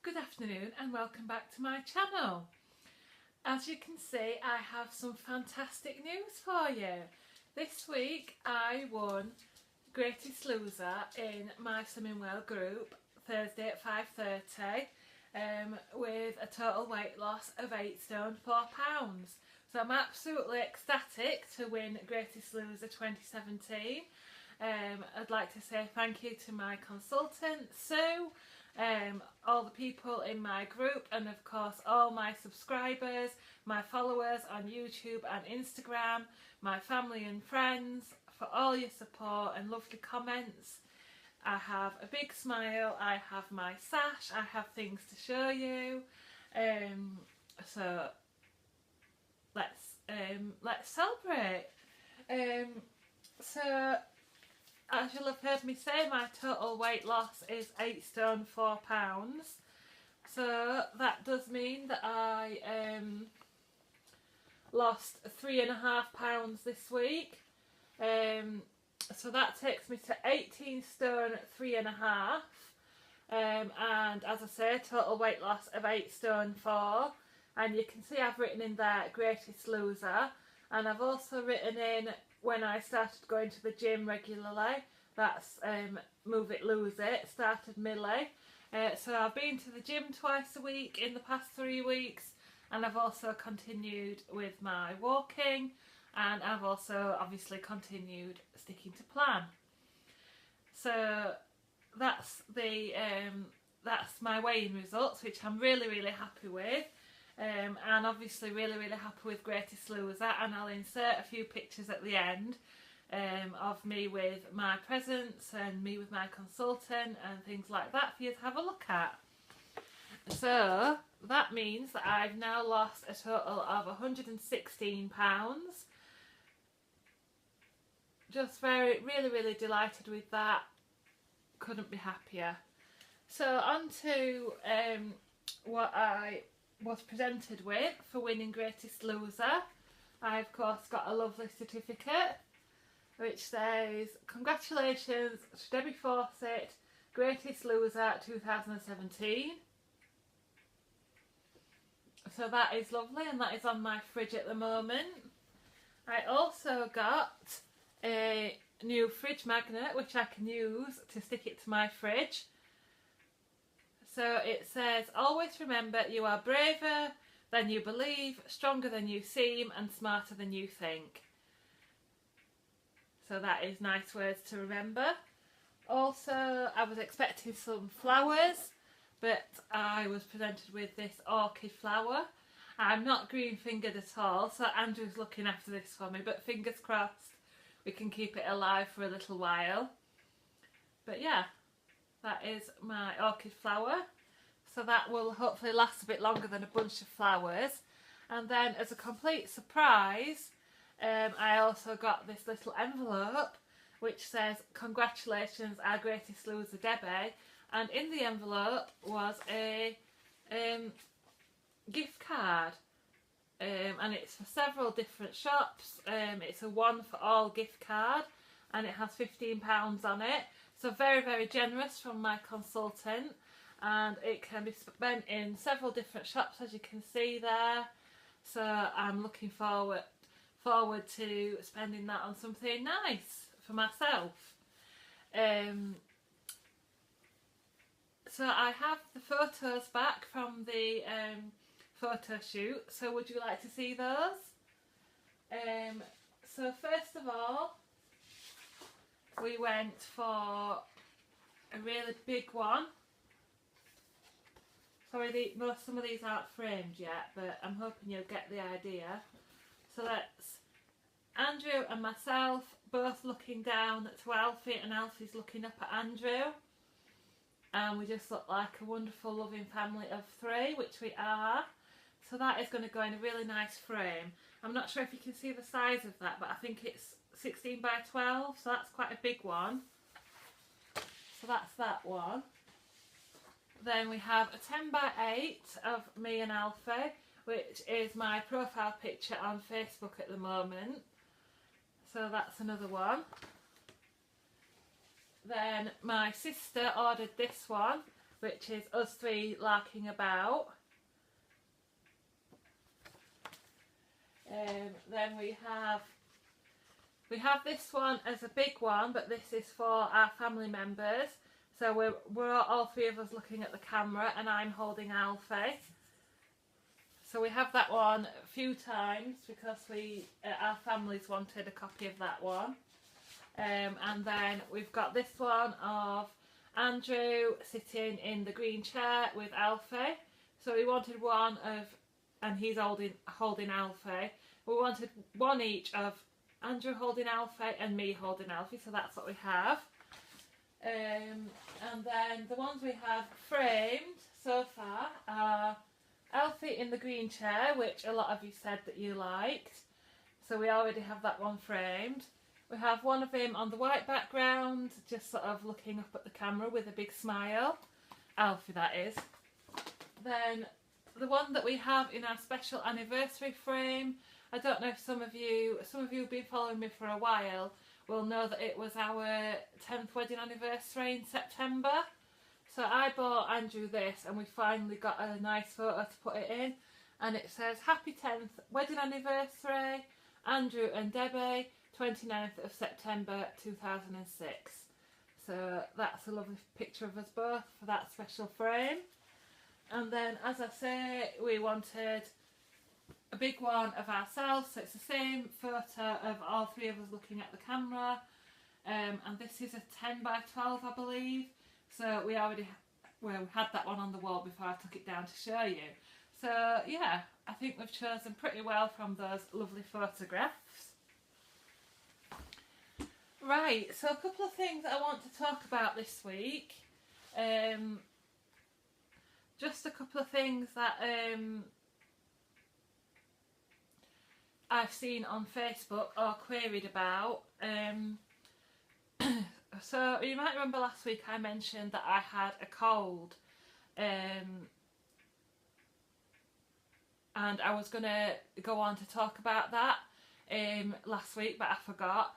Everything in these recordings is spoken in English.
Good afternoon and welcome back to my channel. As you can see, I have some fantastic news for you. This week I won Greatest Loser in my Slimming Well group Thursday at 5:30 with a total weight loss of 8 stone 4 pounds. So I'm absolutely ecstatic to win Greatest Loser 2017. I'd like to say thank you to my consultant Sue, all the people in my group, and of course all my subscribers, my followers on YouTube and Instagram, my family and friends, for all your support and lovely comments. I have a big smile, I have my sash, I have things to show you, so let's celebrate. So as you'll have heard me say, my total weight loss is 8 stone 4 pounds. So that does mean that I lost 3.5 pounds this week. So that takes me to 18 stone 3.5. And as I say, total weight loss of 8 stone 4. And you can see I've written in there Greatest Loser. And I've also written in when I started going to the gym regularly, that's Move It Lose It, started Millie. So I've been to the gym twice a week in the past 3 weeks, and I've also continued with my walking, and I've also obviously continued sticking to plan. So that's my weighing results, which I'm really happy with. And obviously really happy with Greatest Loser, and I'll insert a few pictures at the end of me with my presents and me with my consultant and things like that for you to have a look at. So that means that I've now lost a total of 116 pounds. Just really delighted with that, couldn't be happier. So on to what I was presented with for winning Greatest Loser. I of course got a lovely certificate which says congratulations to Debbie Fawcett, Greatest Loser 2017. So that is lovely, and that is on my fridge at the moment. I also got a new fridge magnet which I can use to stick it to my fridge. So it says, always remember you are braver than you believe, stronger than you seem, and smarter than you think. So that is nice words to remember. Also, I was expecting some flowers, but I was presented with this orchid flower. I'm not green fingered at all, so Andrew's looking after this for me, but fingers crossed we can keep it alive for a little while. But yeah, that is my orchid flower, so that will hopefully last a bit longer than a bunch of flowers. And then as a complete surprise, I also got this little envelope which says congratulations our Greatest Loser Debbie, and in the envelope was a gift card, and it's for several different shops. It's a one for all gift card, and it has £15 on it. So very generous from my consultant, and it can be spent in several different shops as you can see there. So I'm looking forward to spending that on something nice for myself. So I have the photos back from the photo shoot, so would you like to see those? So first of all, we went for a really big one. Sorry, some of these aren't framed yet, but I'm hoping you'll get the idea. So that's Andrew and myself both looking down to Alfie, and Alfie's looking up at Andrew. And we just look like a wonderful loving family of 3, which we are. So that is going to go in a really nice frame. I'm not sure if you can see the size of that, but I think it's 16 by 12, so that's quite a big one. So that's that one. Then we have a 10 by 8 of me and Alfie, which is my profile picture on Facebook at the moment. So that's another one. Then my sister ordered this one, which is us three larking about. Then we have this one as a big one, but this is for our family members. So we're all three of us looking at the camera, and I'm holding Alfie. So we have that one a few times because our families wanted a copy of that one. And then we've got this one of Andrew sitting in the green chair with Alfie. So we wanted one of, and he's holding Alfie. We wanted one each of Andrew holding Alfie and me holding Alfie, so that's what we have. And then the ones we have framed so far are Alfie in the green chair, which a lot of you said that you liked. So we already have that one framed. We have one of him on the white background, just sort of looking up at the camera with a big smile. Alfie, that is. Then the one that we have in our special anniversary frame, I don't know if some of you who've been following me for a while will know that it was our 10th wedding anniversary in September. So I bought Andrew this, and we finally got a nice photo to put it in, and it says happy 10th wedding anniversary, Andrew and Debbie, 29th of September 2006. So that's a lovely picture of us both for that special frame. And then, as I say, we wanted a big one of ourselves, so it's the same photo of all three of us looking at the camera. And this is a 10 by 12, I believe. So we already we had that one on the wall before I took it down to show you. So yeah, I think we've chosen pretty well from those lovely photographs. Right, so a couple of things I want to talk about this week. Just a couple of things that I've seen on Facebook or queried about. So you might remember last week I mentioned that I had a cold, and I was going to go on to talk about that last week, but I forgot.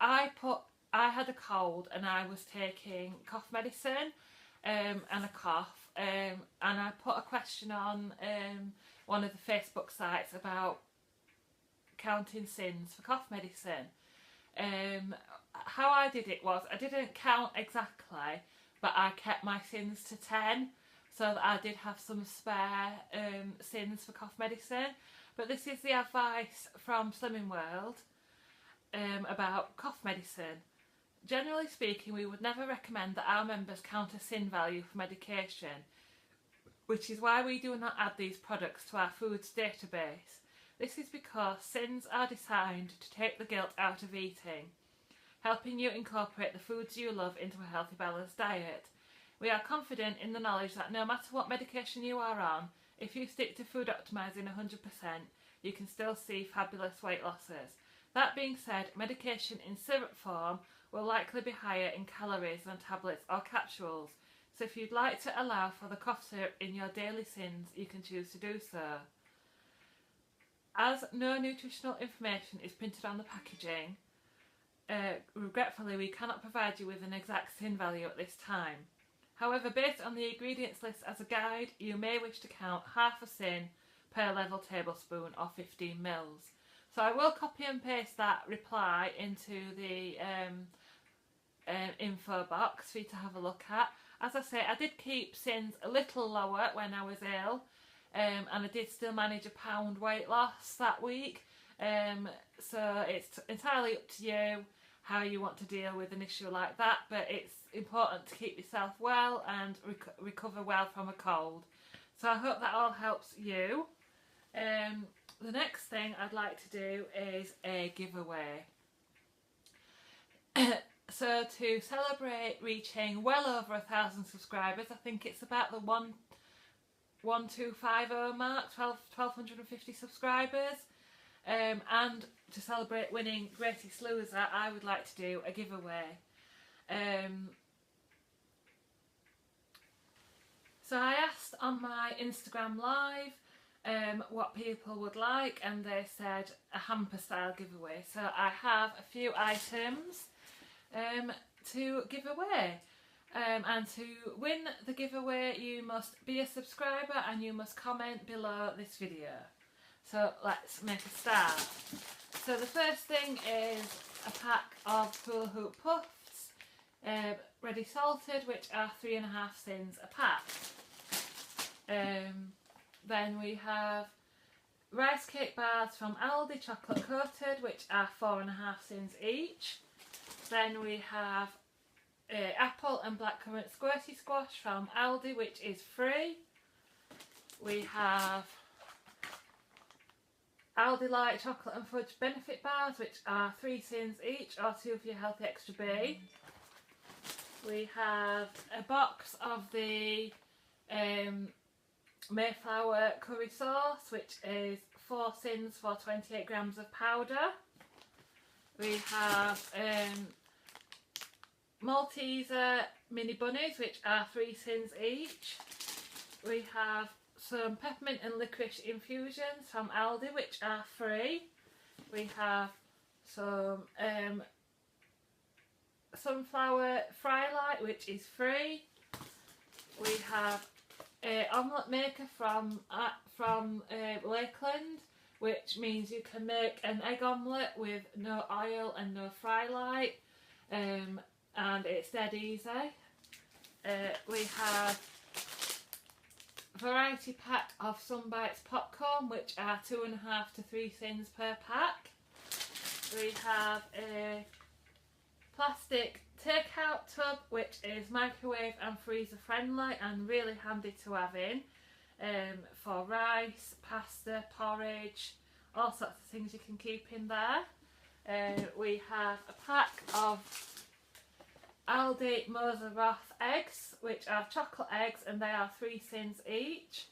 I had a cold and I was taking cough medicine and a cough, and I put a question on one of the Facebook sites about counting Syns for cough medicine. How I did it was I didn't count exactly, but I kept my Syns to 10, so that I did have some spare Syns for cough medicine. But this is the advice from Slimming World about cough medicine. Generally speaking, we would never recommend that our members count a Syn value for medication, which is why we do not add these products to our foods database. This is because Syns are designed to take the guilt out of eating, helping you incorporate the foods you love into a healthy, balanced diet. We are confident in the knowledge that no matter what medication you are on, if you stick to Food Optimising 100%, you can still see fabulous weight losses. That being said, medication in syrup form will likely be higher in calories than tablets or capsules, so if you'd like to allow for the cough syrup in your daily Syns, you can choose to do so. As no nutritional information is printed on the packaging, regretfully we cannot provide you with an exact Syn value at this time. However, based on the ingredients list as a guide, you may wish to count half a Syn per level tablespoon or 15 mils. So I will copy and paste that reply into the info box for you to have a look at. As I say, I did keep Syns a little lower when I was ill, and I did still manage a pound weight loss that week. So it's entirely up to you how you want to deal with an issue like that, but it's important to keep yourself well and recover well from a cold. So I hope that all helps you. The next thing I'd like to do is a giveaway. So to celebrate reaching well over 1,000 subscribers, I think it's about the 1250 mark, 1250 subscribers, and to celebrate winning Greatest Loser, I would like to do a giveaway. So I asked on my Instagram live what people would like, and they said a hamper style giveaway. So I have a few items to give away. And to win the giveaway you must be a subscriber and you must comment below this video. So let's make a start. So the first thing is a pack of hula hoop puffs, ready salted, which are 3.5 Syns a pack. Then we have rice cake bars from Aldi, chocolate coated, which are 4.5 Syns each. Then we have apple and blackcurrant squirty squash from Aldi, which is free. We have Aldi Light chocolate and fudge benefit bars, which are 3 Syns each, or 2 for your healthy extra B. We have a box of the Mayflower curry sauce, which is 4 Syns for 28 grams of powder. We have Malteser mini bunnies, which are 3 Syns each. We have some peppermint and licorice infusions from Aldi, which are free. We have some sunflower fry light, which is free. We have an omelette maker from Lakeland, which means you can make an egg omelette with no oil and no fry light, and it's dead easy. We have variety pack of Sunbites popcorn, which are 2.5 to 3 Syns per pack. We have a plastic takeout tub, which is microwave and freezer friendly and really handy to have in for rice, pasta, porridge, all sorts of things you can keep in there. We have a pack of Aldi Moser Roth eggs, which are chocolate eggs, and they are 3 Syns each.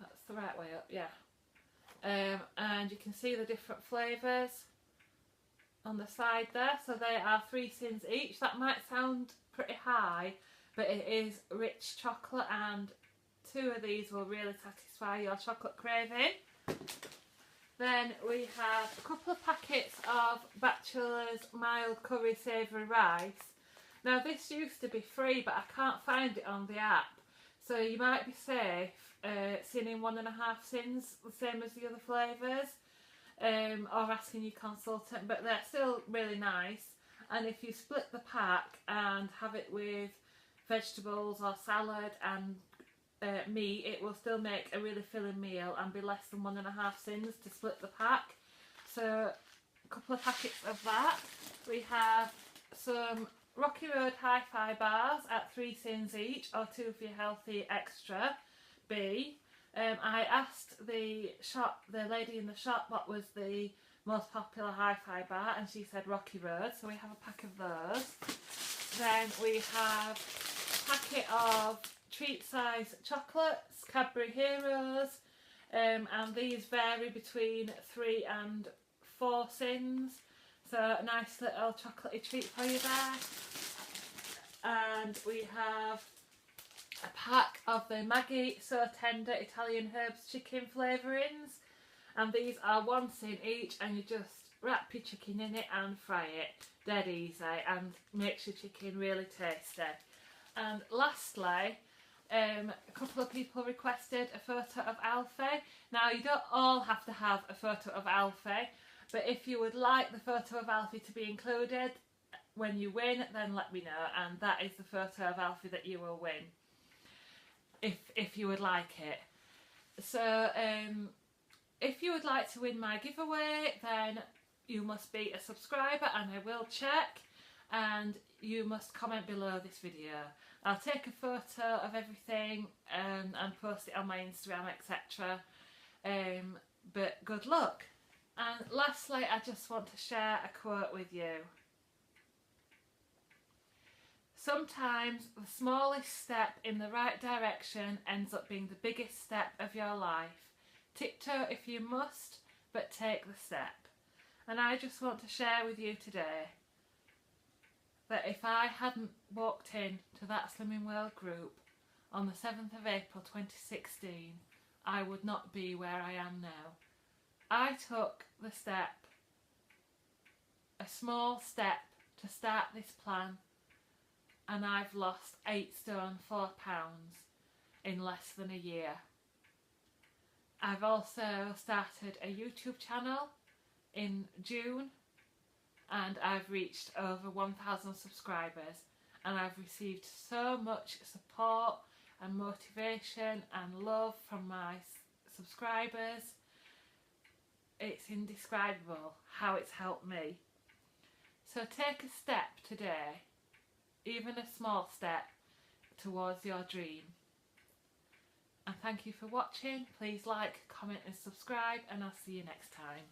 That's the right way up, yeah. And you can see the different flavours on the side there. So they are 3 Syns each. That might sound pretty high, but it is rich chocolate, and 2 of these will really satisfy your chocolate craving. Then we have a couple of packets of Bachelor's Mild Curry Savoury Rice. Now this used to be free, but I can't find it on the app, so you might be safe seeing 1.5 Syns, the same as the other flavours, or asking your consultant, but they're still really nice. And if you split the pack and have it with vegetables or salad and meat, it will still make a really filling meal and be less than 1.5 Syns to split the pack. So a couple of packets of that. We have some Rocky Road Hi-Fi bars at 3 Syns each, or 2 for your healthy extra B. I asked the lady in the shop what was the most popular hi-fi bar, and she said Rocky Road, so we have a pack of those. Then we have a packet of treat size chocolates, Cadbury Heroes, and these vary between 3 and 4 Syns. So a nice little chocolatey treat for you there. And we have a pack of the Maggie So Tender Italian Herbs Chicken flavourings. And these are 1 Syn each, and you just wrap your chicken in it and fry it. Dead easy, and makes your chicken really tasty. And lastly, a couple of people requested a photo of Alfie. Now you don't all have to have a photo of Alfie, but if you would like the photo of Alfie to be included when you win, then let me know, and that is the photo of Alfie that you will win, if you would like it. So if you would like to win my giveaway, then you must be a subscriber, and I will check, and you must comment below this video. I'll take a photo of everything and post it on my Instagram, etc. But good luck. And lastly, I just want to share a quote with you. Sometimes the smallest step in the right direction ends up being the biggest step of your life. Tiptoe if you must, but take the step. And I just want to share with you today that if I hadn't walked in to that Slimming World group on the 7th of April 2016, I would not be where I am now. I took the step, a small step, to start this plan, and I've lost 8 stone 4 pounds in less than a year. I've also started a YouTube channel in June, and I've reached over 1,000 subscribers, and I've received so much support and motivation and love from my subscribers. It's indescribable how it's helped me. So take a step today, even a small step, towards your dream. And thank you for watching. Please like, comment and subscribe, and I'll see you next time.